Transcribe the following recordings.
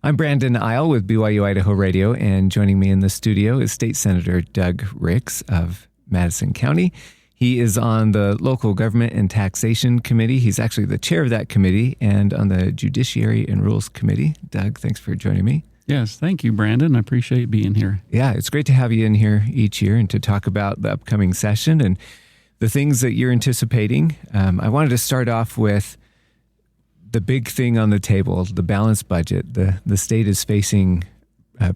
I'm Brandon Isle with BYU-Idaho Radio, and joining me in the studio is State Senator Doug Ricks of Madison County. He is on the Local Government and Taxation Committee. He's actually the chair of that committee and on the Judiciary and Rules Committee. Doug, thanks for joining me. Yes, thank you, Brandon. I appreciate being here. Yeah, it's great to have you in here each year and to talk about the upcoming session and the things that you're anticipating. I wanted to start off with the big thing on the table, the balanced budget. The state is facing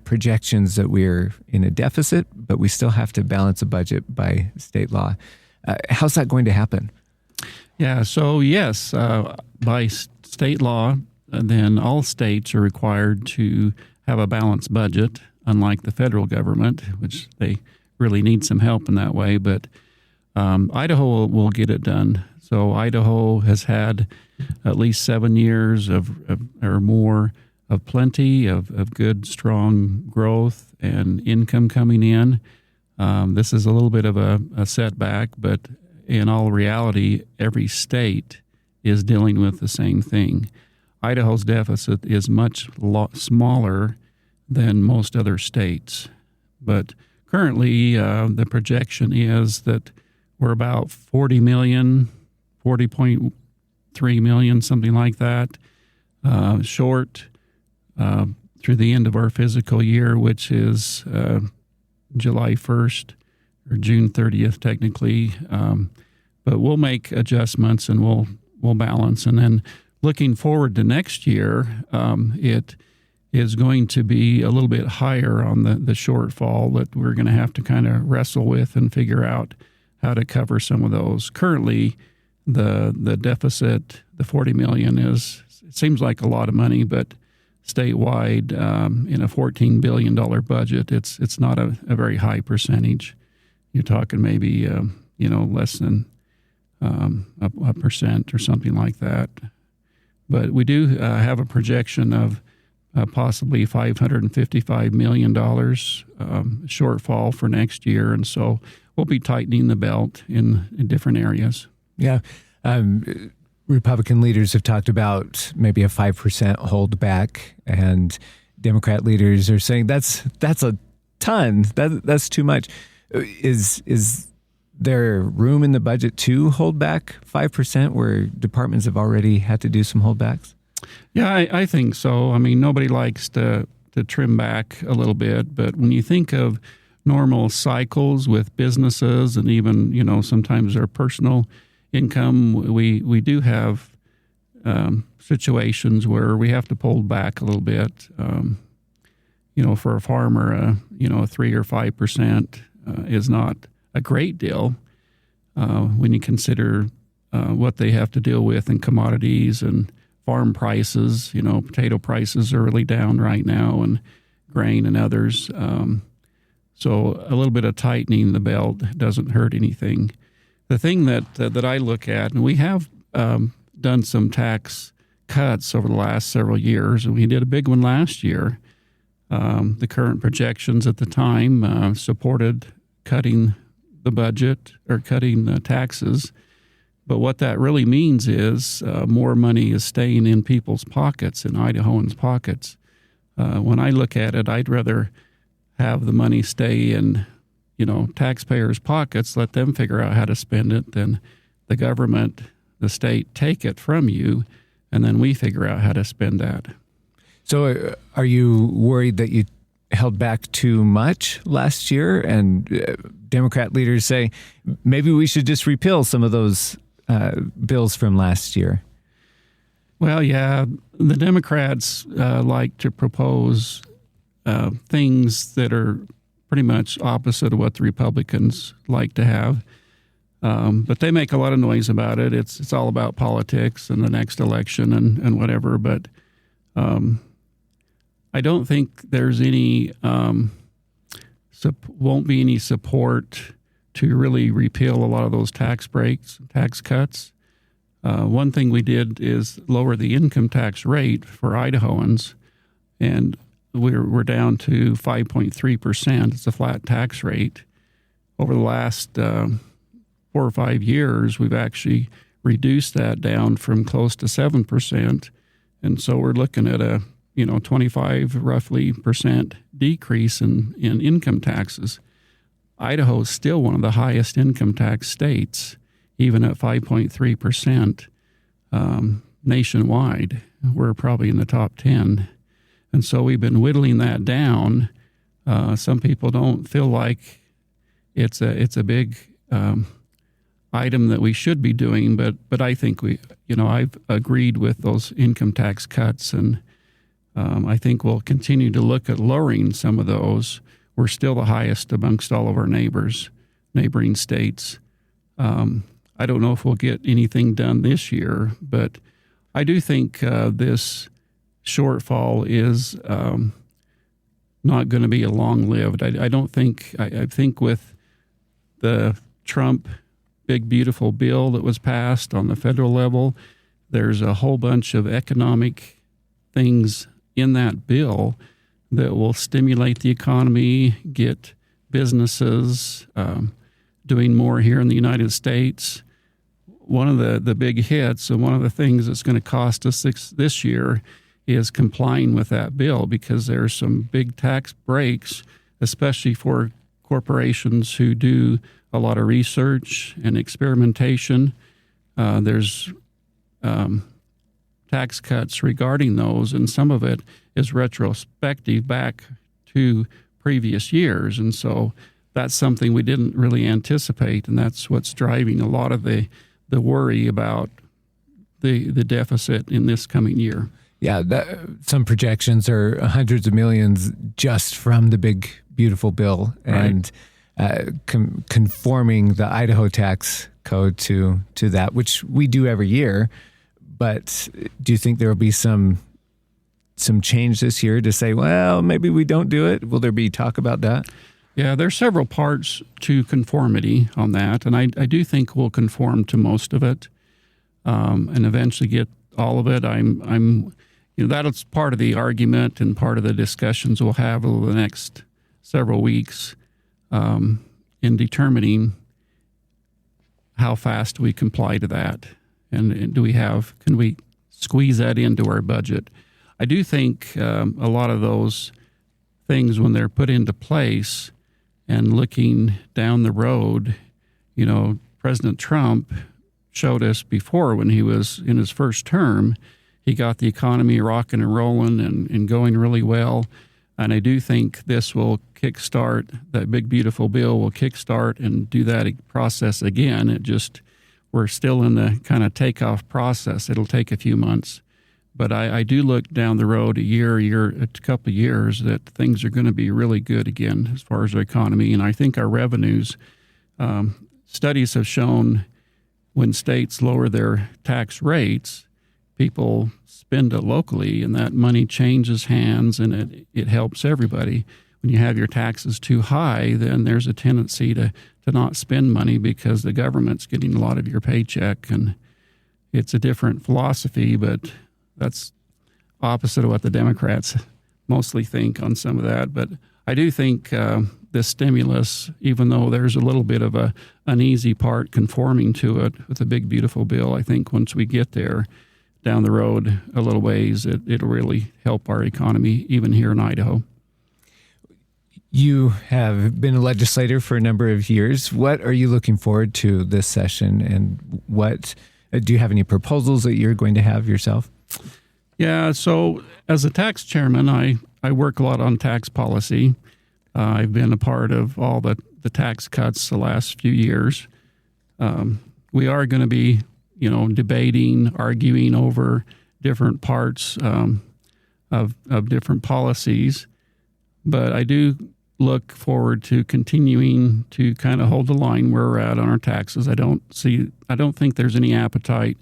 projections that we're in a deficit, but we still have to balance a budget by state law. How's that going to happen? Yeah, so yes, by state law, then all states are required to have a balanced budget, unlike the federal government, which they really need some help in that way. But Idaho will get it done. So Idaho has had at least 7 years or more of plenty of good, strong growth and income coming in. This is a little bit of a setback, but in all reality, every state is dealing with the same thing. Idaho's deficit is much smaller than most other states. But currently, the projection is that we're about 40.3 million, something like that, short through the end of our fiscal year, which is July 1st or June 30th, technically. But we'll make adjustments and we'll balance. And then looking forward to next year, it is going to be a little bit higher on the shortfall that we're going to have to kind of wrestle with and figure out how to cover some of those. Currently, the deficit, the $40 million, it seems like a lot of money, but statewide, in a $14 billion budget, it's not a very high percentage. You're talking maybe less than a percent or something like that. But we do have a projection of possibly $555 million shortfall for next year, and so we'll be tightening the belt in different areas. Yeah. Republican leaders have talked about maybe a 5% holdback, and Democrat leaders are saying that's a ton. That's too much. Is there room in the budget to hold back 5% where departments have already had to do some holdbacks? Yeah, I think so. I mean, nobody likes to trim back a little bit, but when you think of normal cycles with businesses and even, sometimes our personal income, we do have situations where we have to pull back a little bit. For a farmer, a 3 or 5% is not a great deal when you consider what they have to deal with in commodities and farm prices. Potato prices are really down right now, and grain and others. So a little bit of tightening the belt doesn't hurt anything. The thing that I look at, and we have done some tax cuts over the last several years, and we did a big one last year. The current projections at the time supported cutting the budget or cutting the taxes. But what that really means is more money is staying in people's pockets, in Idahoans' pockets. When I look at it, I'd rather have the money stay in, taxpayers' pockets, let them figure out how to spend it, than the government, the state, take it from you, and then we figure out how to spend that. So are you worried that you held back too much last year? And Democrat leaders say maybe we should just repeal some of those bills from last year. Well, yeah, the Democrats like to propose things that are pretty much opposite of what the Republicans like to have. But they make a lot of noise about it. It's all about politics and the next election and whatever. But I don't think there's any, won't be any support to really repeal a lot of those tax breaks, tax cuts. One thing we did is lower the income tax rate for Idahoans, and we're down to 5.3%. It's a flat tax rate. Over the last 4 or 5 years, we've actually reduced that down from close to 7%. And so we're looking at a 25 roughly percent decrease in income taxes. Idaho is still one of the highest income tax states, even at 5.3% nationwide. We're probably in the top 10. And so we've been whittling that down. Some people don't feel like it's a big item that we should be doing, but I think I've agreed with those income tax cuts, and I think we'll continue to look at lowering some of those. We're still the highest amongst all of our neighboring states. I don't know if we'll get anything done this year, but I do think this shortfall is not going to be a long-lived. I think with the Trump big beautiful bill that was passed on the federal level, there's a whole bunch of economic things in that bill that will stimulate the economy, get businesses doing more here in the United States. One of the big hits, and one of the things that's going to cost us this year, is complying with that bill, because there's some big tax breaks, especially for corporations who do a lot of research and experimentation. There's tax cuts regarding those, and some of it is retrospective back to previous years. And so that's something we didn't really anticipate, and that's what's driving a lot of the worry about the deficit in this coming year. Yeah, some projections are hundreds of millions just from the big, beautiful bill, and conforming the Idaho tax code to that, which we do every year. But do you think there will be some change this year to say, well, maybe we don't do it? Will there be talk about that? Yeah, there's several parts to conformity on that, and I do think we'll conform to most of it, and eventually get all of it. That's part of the argument and part of the discussions we'll have over the next several weeks in determining how fast we comply to that, and can we squeeze that into our budget? I do think a lot of those things, when they're put into place and looking down the road, President Trump showed us before, when he was in his first term, he got the economy rocking and rolling and going really well. And I do think this will kickstart, that big, beautiful bill will kickstart and do that process again. We're still in the kind of takeoff process. It'll take a few months. But I do look down the road a couple of years, that things are going to be really good again as far as our economy. And I think our revenues, studies have shown when states lower their tax rates, people spend it locally, and that money changes hands, and it helps everybody. When you have your taxes too high, then there's a tendency to not spend money because the government's getting a lot of your paycheck, and it's a different philosophy, but that's opposite of what the Democrats mostly think on some of that. But I do think this stimulus, even though there's a little bit of an uneasy part conforming to it with a big, beautiful bill, I think once we get there down the road a little ways, it'll really help our economy, even here in Idaho. You have been a legislator for a number of years. What are you looking forward to this session, and what do you have any proposals that you're going to have yourself? Yeah, so as a tax chairman, I work a lot on tax policy. I've been a part of all the tax cuts the last few years. We are going to be, debating, arguing over different parts of different policies. But I do look forward to continuing to kind of hold the line where we're at on our taxes. I don't think there's any appetite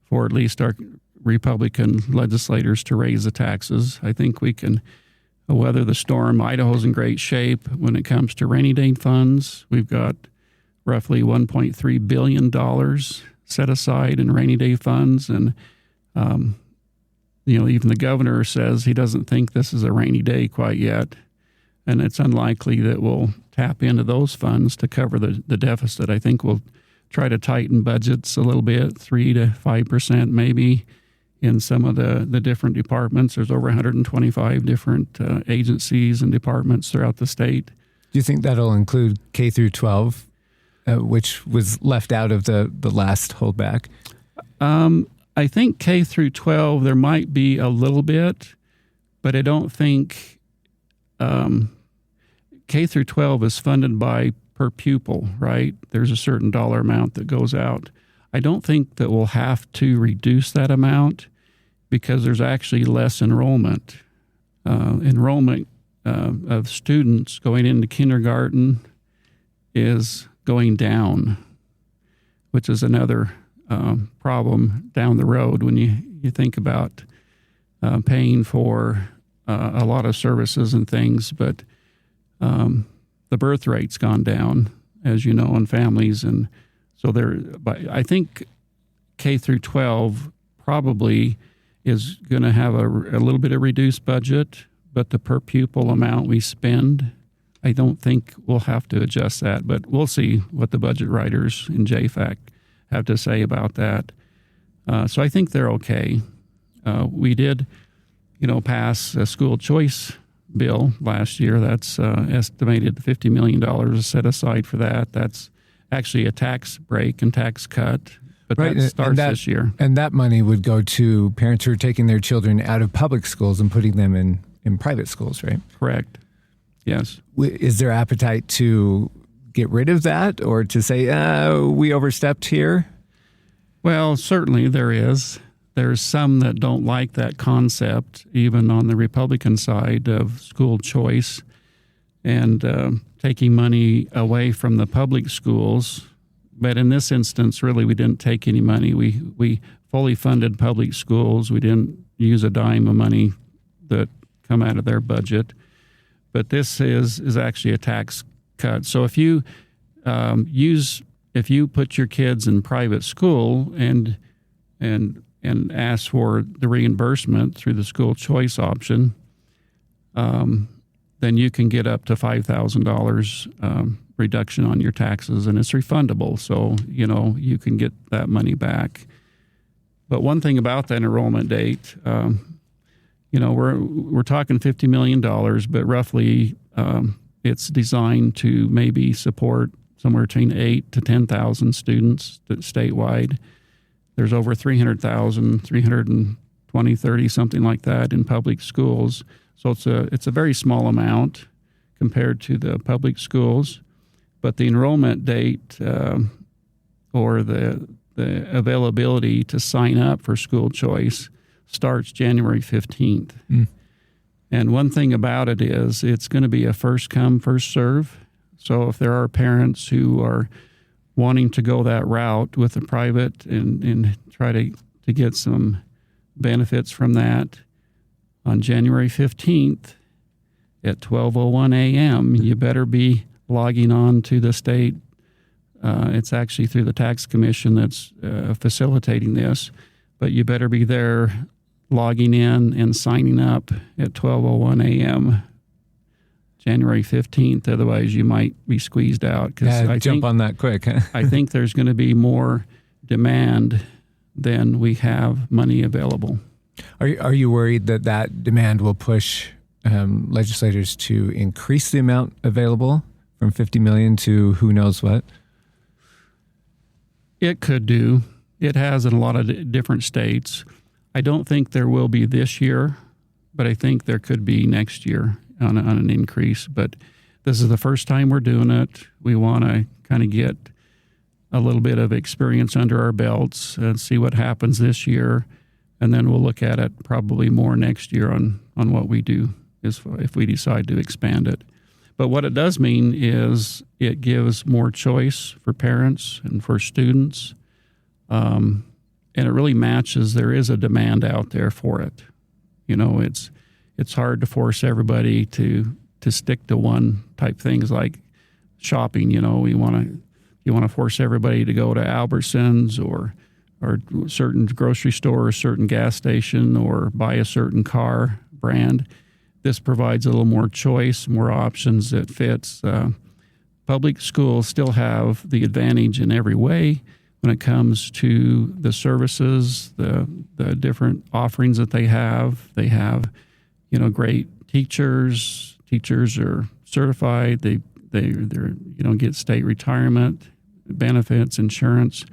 for at least our Republican legislators to raise the taxes. I think we can weather the storm. Idaho's in great shape when it comes to rainy day funds. We've got roughly $1.3 billion set aside in rainy day funds. And, even the governor says he doesn't think this is a rainy day quite yet. And it's unlikely that we'll tap into those funds to cover the deficit. I think we'll try to tighten budgets a little bit, 3 to 5% maybe in some of the different departments. There's over 125 different agencies and departments throughout the state. Do you think that'll include K through 12, which was left out of the last holdback? I think K through 12, there might be a little bit, but I don't think K through 12 is funded by per pupil, right? There's a certain dollar amount that goes out. I don't think that we'll have to reduce that amount because there's actually less enrollment. Enrollment of students going into kindergarten is going down, which is another problem down the road when you think about paying for a lot of services and things. But the birth rate's gone down, as you know, in families. And so I think K through 12 probably is going to have a little bit of reduced budget, but the per pupil amount we spend, I don't think we'll have to adjust that. But we'll see what the budget writers in JFAC have to say about that. So I think they're okay. We did, pass a school choice bill last year. That's estimated $50 million set aside for that. That's actually a tax break and tax cut, but right. That starts this year. And that money would go to parents who are taking their children out of public schools and putting them in private schools, right? Correct. Yes. Is there appetite to get rid of that or to say, we overstepped here? Well, certainly there is. There's some that don't like that concept, even on the Republican side of school choice and taking money away from the public schools. But in this instance, really, we didn't take any money. We fully funded public schools. We didn't use a dime of money that come out of their budget. But this is actually a tax cut. So if you put your kids in private school and ask for the reimbursement through the school choice option, then you can get up to $5,000 reduction on your taxes, and it's refundable. So, you can get that money back. But one thing about that enrollment date, we're talking $50 million, but roughly it's designed to maybe support somewhere between 8,000 to 10,000 students statewide. There's over 300,000, 320, 30, something like that in public schools. So it's a very small amount compared to the public schools. But the enrollment date or the availability to sign up for school choice starts January 15th. Mm. And one thing about it is it's going to be a first come, first serve. So if there are parents who are wanting to go that route with a private and try to get some benefits from that, on January 15th at 12:01 a.m., you better be logging on to the state. It's actually through the tax commission that's facilitating this, but you better be there logging in and signing up at 12:01 a.m. January 15th. Otherwise, you might be squeezed out. Jump on that quick. Huh? I think there's going to be more demand than we have money available. Are you worried that demand will push legislators to increase the amount available from $50 million to who knows what? It could do. It has in a lot of different states. I don't think there will be this year, but I think there could be next year on an increase. But this is the first time we're doing it. We want to kind of get a little bit of experience under our belts and see what happens this year. And then we'll look at it probably more next year on what we do if we decide to expand it. But what it does mean is it gives more choice for parents and for students. And it really matches. There is a demand out there for it. It's hard to force everybody to stick to one type things like shopping. You want to force everybody to go to Albertsons or certain grocery store or certain gas station or buy a certain car brand. This provides a little more choice, more options that fits. Public schools still have the advantage in every way, when it comes to the services, the different offerings that they have. They have, great teachers. Teachers are certified. They get state retirement benefits, insurance.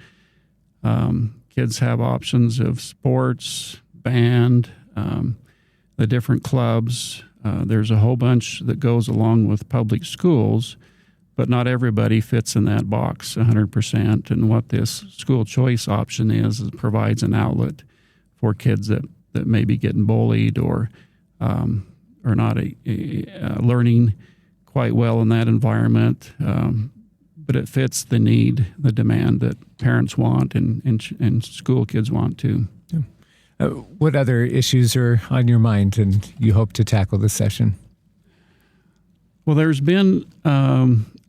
Kids have options of sports, band, the different clubs. There's a whole bunch that goes along with public schools, but not everybody fits in that box 100%. And what this school choice option is it provides an outlet for kids that may be getting bullied or not learning quite well in that environment. But it fits the need, the demand that parents want and school kids want too. What other issues are on your mind and you hope to tackle this session? Well, there's been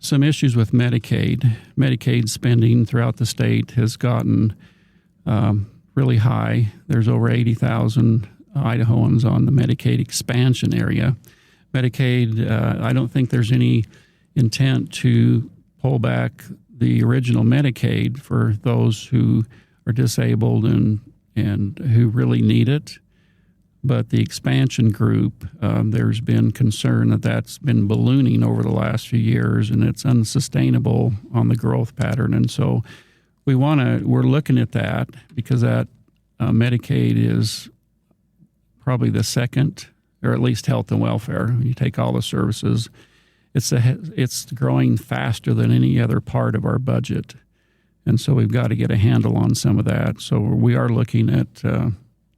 some issues with Medicaid. Medicaid spending throughout the state has gotten really high. There's over 80,000 Idahoans on the Medicaid expansion area. Medicaid, I don't think there's any intent to pull back the original Medicaid for those who are disabled and who really need it. But the expansion group, there's been concern that that's been ballooning over the last few years, and it's unsustainable on the growth pattern. And so we're looking at that because that Medicaid is probably the second, or at least health and welfare. You take all the services, it's growing faster than any other part of our budget. And so we've got to get a handle on some of that. So we are looking at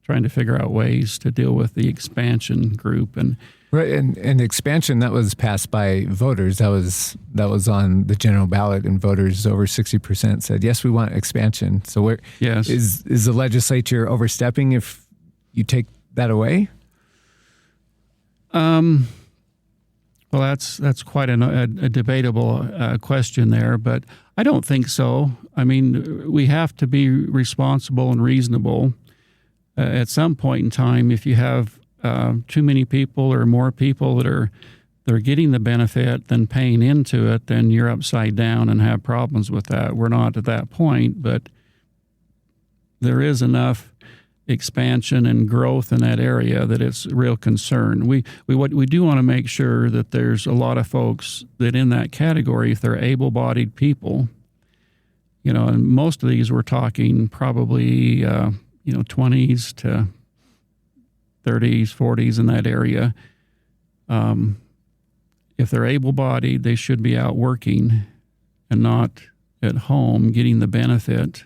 trying to figure out ways to deal with the expansion group. And right, and expansion, that was passed by voters. That was on the general ballot, and voters over 60% said, yes, we want expansion. So yes. Is the legislature overstepping if you take that away? Well, that's quite a debatable question there, but I don't think so. I mean, we have to be responsible and reasonable. At some point in time, if you have too many people or more people that are getting the benefit than paying into it, then you're upside down and have problems with that. We're not at that point, but there is enough expansion and growth in that area that it's a real concern. We do want to make sure that there's a lot of folks that in that category, if they're able-bodied people, and most of these we're talking probably 20s to 30s, 40s in that area. If they're able-bodied, they should be out working and not at home getting the benefit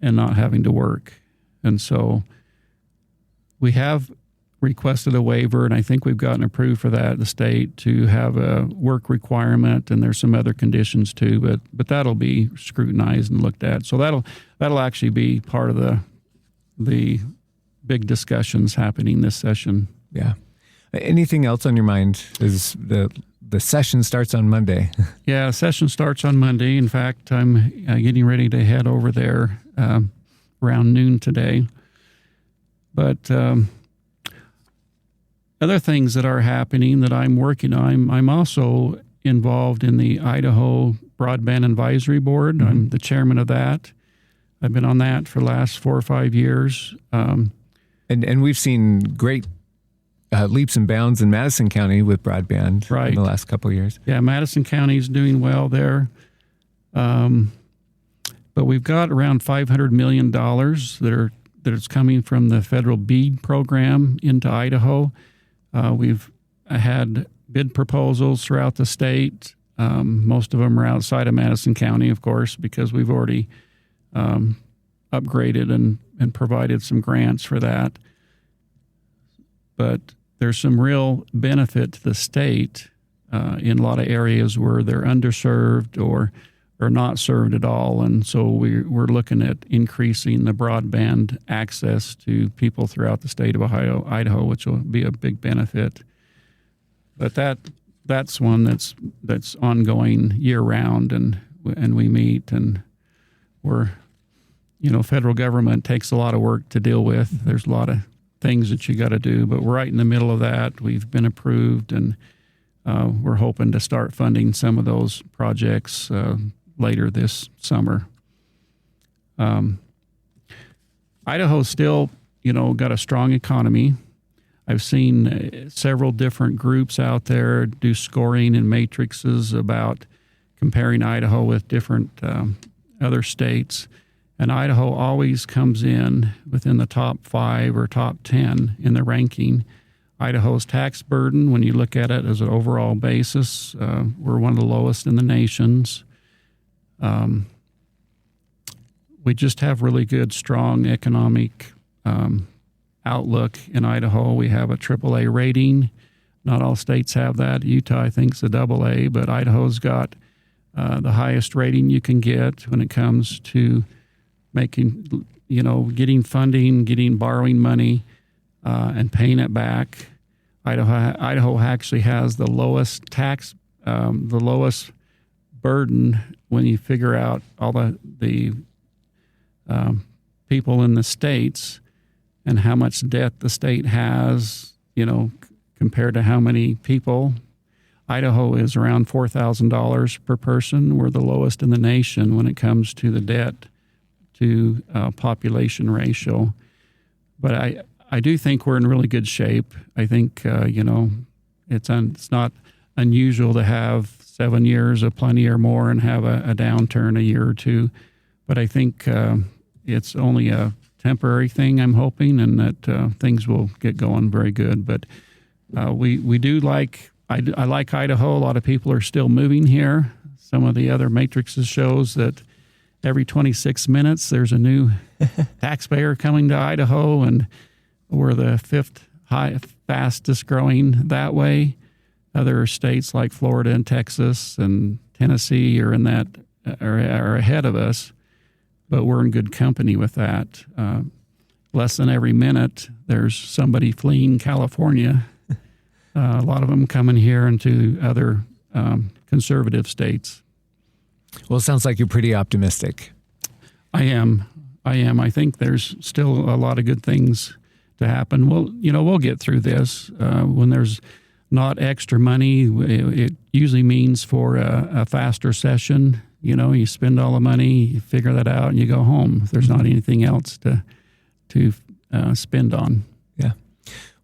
and not having to work. And so we have requested a waiver, and I think we've gotten approved for that at the state to have a work requirement, and there's some other conditions too, but that'll be scrutinized and looked at. So that'll actually be part of the big discussions happening this session. Yeah. Anything else on your mind? Is the session starts on Monday? Yeah, session starts on Monday. In fact, I'm getting ready to head over there around noon today. But other things that are happening that I'm working on, I'm also involved in the Idaho Broadband Advisory Board. Mm-hmm. I'm the chairman of that. I've been on that for the last 4 or 5 years. And we've seen great leaps and bounds in Madison County with broadband right. in the last couple of years. Yeah, Madison County is doing well there. But we've got around $500 million that is coming from the federal BEAD program into Idaho. We've had bid proposals throughout the state. Most of them are outside of Madison County, of course, because we've already upgraded and provided some grants for that. But there's some real benefit to the state in a lot of areas where they're underserved or not served at all. And so we're looking at increasing the broadband access to people throughout the state of Idaho, which will be a big benefit. But that's one that's ongoing year-round, and we meet, and we're, federal government takes a lot of work to deal with. There's a lot of things that you got to do, but we're right in the middle of that. We've been approved, and we're hoping to start funding some of those projects later this summer. Idaho's still, got a strong economy. I've seen several different groups out there do scoring and matrices about comparing Idaho with different other states. And Idaho always comes in within the top 5 or top 10 in the ranking. Idaho's tax burden, when you look at it as an overall basis, we're one of the lowest in the nations. We just have really good, strong economic outlook in Idaho. We have a AAA rating. Not all states have that. Utah, I think, is a AA, but Idaho's got the highest rating you can get when it comes to making, getting funding, borrowing money, and paying it back. Idaho actually has the lowest tax, the lowest burden when you figure out all the people in the states and how much debt the state has, compared to how many people. Idaho is around $4,000 per person. We're the lowest in the nation when it comes to the debt to population ratio. But I do think we're in really good shape. I think, it's not unusual to have 7 years of plenty or more and have a downturn a year or two. But I think it's only a temporary thing, I'm hoping, and that things will get going very good. But we do like, I like Idaho. A lot of people are still moving here. Some of the other matrices shows that every 26 minutes there's a new taxpayer coming to Idaho, and we're the 5th fastest growing that way. Other states like Florida and Texas and Tennessee are are ahead of us, but we're in good company with that. Less than every minute there's somebody fleeing California. A lot of them coming here into other conservative states. Well, it sounds like you're pretty optimistic. I am. I think there's still a lot of good things to happen. We'll get through this. When there's not extra money, it usually means for a faster session. You spend all the money, you figure that out, and you go home. If there's not anything else to spend on. Yeah.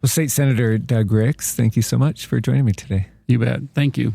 Well, State Senator Doug Ricks, thank you so much for joining me today. You bet. Thank you.